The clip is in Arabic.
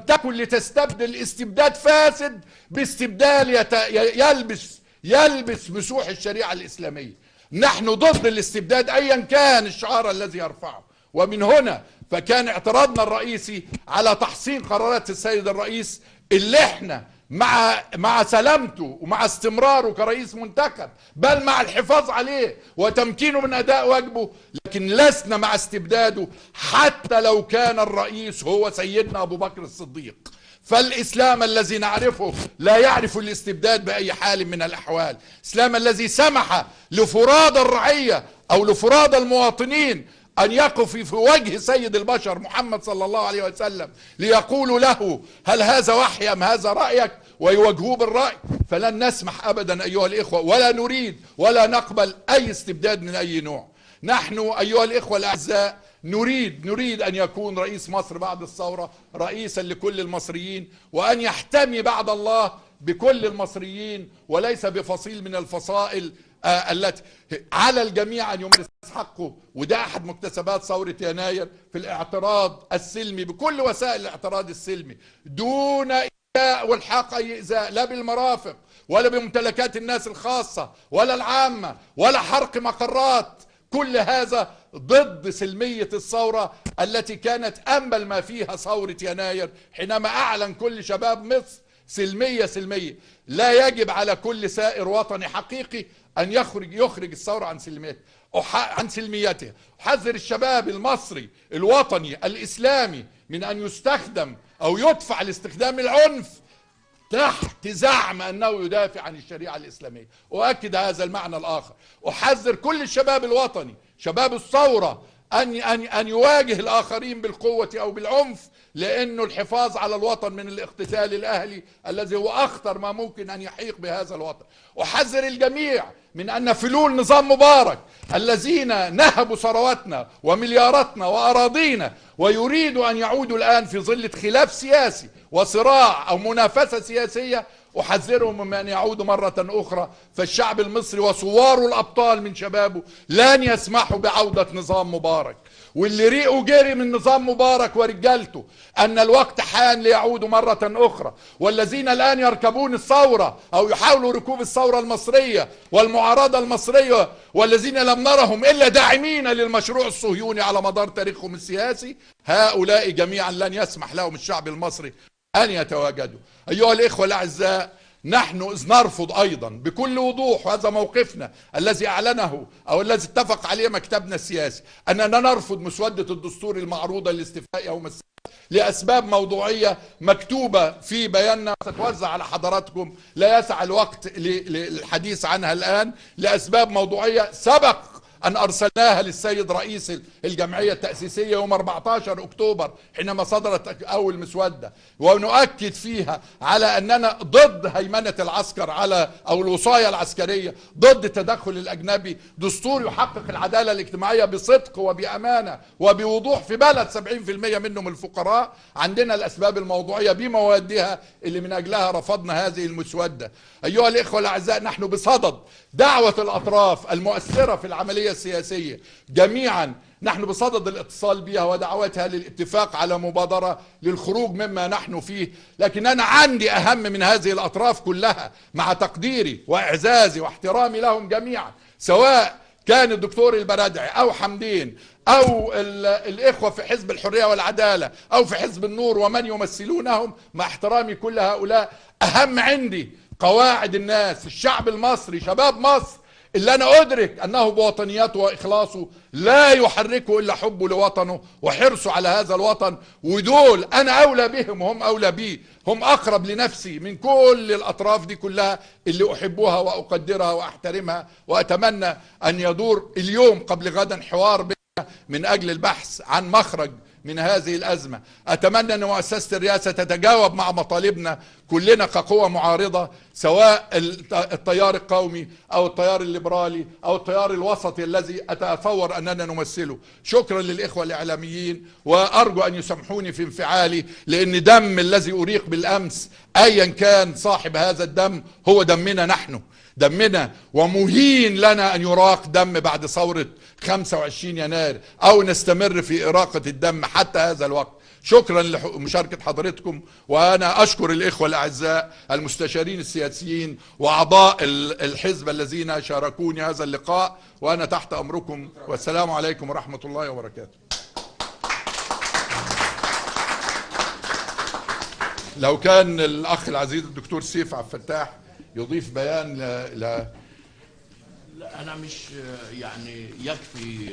تكن لتستبدل استبداد فاسد باستبدال يلبس مسوح الشريعة الإسلامية. نحن ضد الاستبداد أيا كان الشعار الذي يرفعه. ومن هنا فكان اعتراضنا الرئيسي على تحصين قرارات السيد الرئيس اللي احنا مع سلامته ومع استمراره كرئيس منتخب، بل مع الحفاظ عليه وتمكينه من أداء واجبه، لكن لسنا مع استبداده حتى لو كان الرئيس هو سيدنا أبو بكر الصديق. فالإسلام الذي نعرفه لا يعرف الاستبداد بأي حال من الأحوال. الإسلام الذي سمح لفراد الرعية أو لفراد المواطنين أن يقف في وجه سيد البشر محمد صلى الله عليه وسلم ليقولوا له هل هذا وحي أم هذا رأيك، ويواجهوه بالرأي. فلن نسمح أبدا أيها الإخوة، ولا نريد ولا نقبل أي استبداد من أي نوع. نحن أيها الإخوة الأعزاء نريد أن يكون رئيس مصر بعد الثورة رئيسا لكل المصريين، وأن يحتمي بعد الله بكل المصريين وليس بفصيل من الفصائل التي على الجميع أن يمارس حقه. وده أحد مكتسبات ثورة يناير في الاعتراض السلمي بكل وسائل الاعتراض السلمي دون إيذاء والحاق أي إيذاء، لا بالمرافق ولا بممتلكات الناس الخاصة ولا العامة ولا حرق مقرات. كل هذا ضد سلمية الثورة التي كانت أنبل ما فيها ثورة يناير، حينما أعلن كل شباب مصر سلمية. لا يجب على كل سائر وطني حقيقي أن يخرج الثورة عن سلميتها. أحذر الشباب المصري الوطني الإسلامي من أن يستخدم أو يدفع لاستخدام العنف تحت زعم أنه يدافع عن الشريعة الإسلامية. أؤكد هذا المعنى الآخر. أحذر كل الشباب الوطني، شباب الثورة، أن يواجه الآخرين بالقوة أو بالعنف، لأنه الحفاظ على الوطن من الاقتتال الأهلي الذي هو أخطر ما ممكن أن يحيق بهذا الوطن. أحذر الجميع من أن فلول نظام مبارك الذين نهبوا ثرواتنا وملياراتنا وأراضينا ويريدوا أن يعودوا الآن في ظل خلاف سياسي وصراع أو منافسة سياسية، أحذرهم من أن يعودوا مرة أخرى. فالشعب المصري وثواره الأبطال من شبابه لن يسمحوا بعودة نظام مبارك. واللي ريقوا جري من نظام مبارك ورجالته أن الوقت حان ليعودوا مرة أخرى. والذين الآن يركبون الثورة أو يحاولوا ركوب الثورة المصرية والمعارضة المصرية، والذين لم نرهم إلا داعمين للمشروع الصهيوني على مدار تاريخهم السياسي، هؤلاء جميعا لن يسمح لهم الشعب المصري أن يتواجدوا. أيها الإخوة الأعزاء، نحن إذ نرفض أيضا بكل وضوح، وهذا موقفنا الذي أعلنه أو الذي اتفق عليه مكتبنا السياسي، أننا نرفض مسودة الدستور المعروضة للاستفتاء يوم السبت لأسباب موضوعية مكتوبة في بياننا ستوزع على حضراتكم، لا يسع الوقت للحديث عنها الآن، لأسباب موضوعية سبق أن أرسلناها للسيد رئيس الجمعية التأسيسية يوم 14 أكتوبر حينما صدرت أول مسودة، ونؤكد فيها على أننا ضد هيمنة العسكر على أو الوصاية العسكرية، ضد التدخل الأجنبي. دستور يحقق العدالة الاجتماعية بصدق وبأمانة وبوضوح في بلد 70% منهم الفقراء. عندنا الأسباب الموضوعية بموادها اللي من أجلها رفضنا هذه المسودة. أيها الإخوة الأعزاء، نحن بصدد دعوة الأطراف المؤثرة في العملية السياسية جميعا، نحن بصدد الاتصال بها ودعوتها للاتفاق على مبادرة للخروج مما نحن فيه. لكن أنا عندي أهم من هذه الأطراف كلها، مع تقديري وإعزازي واحترامي لهم جميعا، سواء كان الدكتور البرادعي أو حمدين أو الإخوة في حزب الحرية والعدالة أو في حزب النور ومن يمثلونهم، مع احترامي كل هؤلاء، أهم عندي قواعد الناس، الشعب المصري، شباب مصر، اللي أنا أدرك أنه بوطنياته وإخلاصه لا يحركه إلا حبه لوطنه وحرصه على هذا الوطن. ودول أنا أولى بهم وهم أولى بي، هم أقرب لنفسي من كل الأطراف دي كلها اللي أحبها وأقدرها وأحترمها. وأتمنى أن يدور اليوم قبل غدا حوار بيننا من أجل البحث عن مخرج من هذه الأزمة. أتمنى أن مؤسسة الرئاسة تتجاوب مع مطالبنا كلنا كقوة معارضة، سواء التيار القومي أو التيار الليبرالي أو التيار الوسطي الذي أتصور أننا نمثله. شكرا للإخوة الإعلاميين، وأرجو أن يسامحوني في انفعالي، لأن دم الذي أريق بالأمس أيا كان صاحب هذا الدم هو دمنا نحن، دمنا، ومهين لنا أن يراق دم بعد ثورة 25 يناير أو نستمر في إراقة الدم حتى هذا الوقت. شكرا لمشاركة حضرتكم، وأنا أشكر الإخوة الأعزاء المستشارين السياسيين وأعضاء الحزب الذين شاركوني هذا اللقاء، وأنا تحت أمركم، والسلام عليكم ورحمة الله وبركاته. لو كان الأخ العزيز الدكتور سيف عبد الفتاح يضيف بيان لا أنا مش يعني يكفي